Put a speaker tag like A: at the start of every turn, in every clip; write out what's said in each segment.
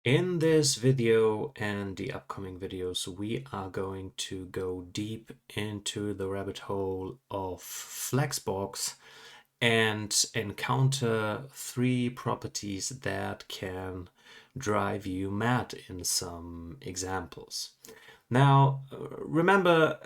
A: In this video and the upcoming videos, we are going to go deep into the rabbit hole of Flexbox and encounter three properties that can drive you mad in some examples. Now, remember,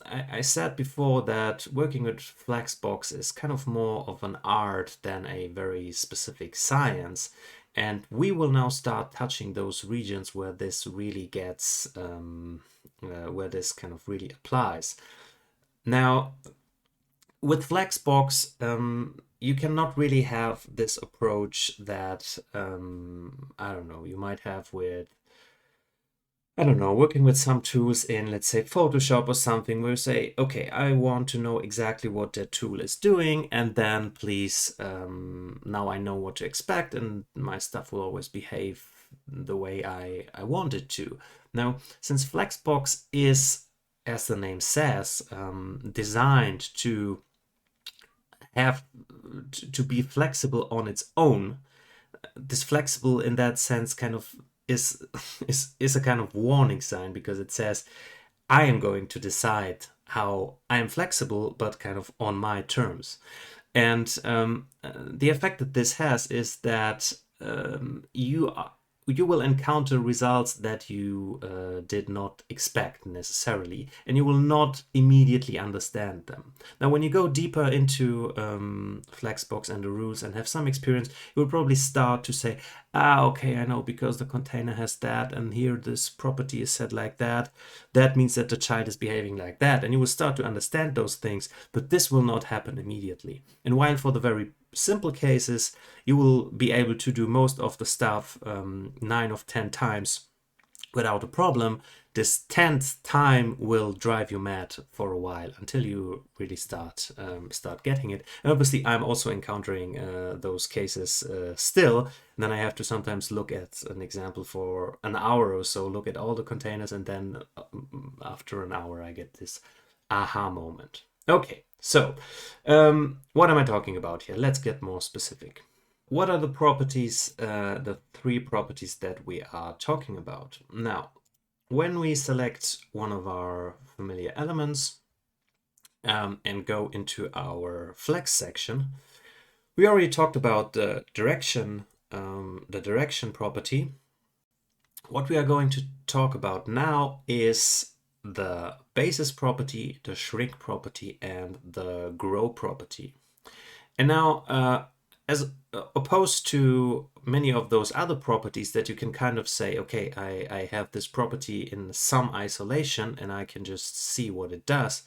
A: I said before that working with Flexbox is kind of more of an art than a very specific science. And we will now start touching those regions where this really gets, where this kind of really applies. Now, with Flexbox, you cannot really have this approach that, I don't know, you might have with, I don't know, working with some tools in, let's say, Photoshop or something, where you say, okay, I want to know exactly what that tool is doing, and then please, now I know what to expect, and my stuff will always behave the way I want it to. Now, since Flexbox is, as the name says, designed to have to be flexible on its own, this flexible in that sense kind of is is a kind of warning sign, because it says I am going to decide how I am flexible, but kind of on my terms. And the effect that this has is that you will encounter results that you did not expect necessarily, and you will not immediately understand them. Now, when you go deeper into Flexbox and the rules and have some experience, you will probably start to say, okay, I know, because the container has that, and here this property is set like that. That means that the child is behaving like that, and you will start to understand those things, but this will not happen immediately. And while for the very simple cases, you will be able to do most of the stuff 9 of 10 times without a problem. This 10th time will drive you mad for a while until you really start getting it. And obviously, I'm also encountering those cases still. And then I have to sometimes look at an example for an hour or so, look at all the containers, and then after an hour, I get this aha moment. Okay, so what am I talking about here? Let's get more specific. What are the properties, the three properties that we are talking about? Now, when we select one of our familiar elements and go into our flex section, we already talked about the direction property. What we are going to talk about now is the basis property, the shrink property, and the grow property. And now, as opposed to many of those other properties that you can kind of say, okay, I have this property in some isolation and I can just see what it does,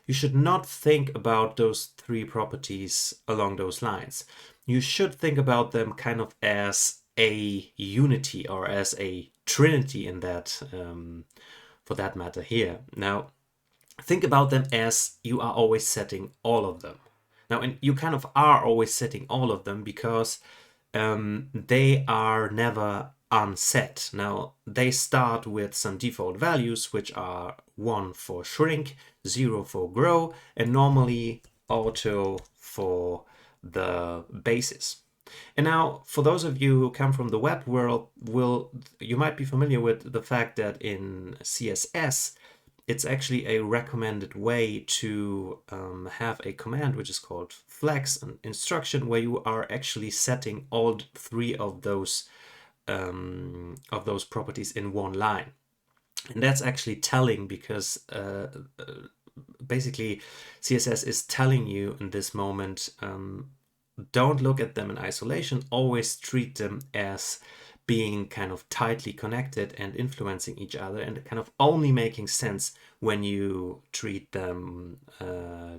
A: you should not think about those three properties along those lines. You should think about them kind of as a unity or as a trinity in that, for that matter here. Now, think about them as you are always setting all of them. Now, and you kind of are always setting all of them because they are never unset. Now, they start with some default values, which are 1 for shrink, 0 for grow, and normally auto for the basis. And now, for those of you who come from the web world, you might be familiar with the fact that in CSS, it's actually a recommended way to have a command which is called flex, an instruction where you are actually setting all three of those properties in one line. And that's actually telling, because basically CSS is telling you in this moment, don't look at them in isolation, always treat them as being kind of tightly connected and influencing each other, and kind of only making sense when you treat them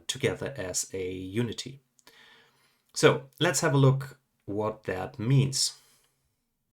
A: together as a unity. So let's have a look what that means.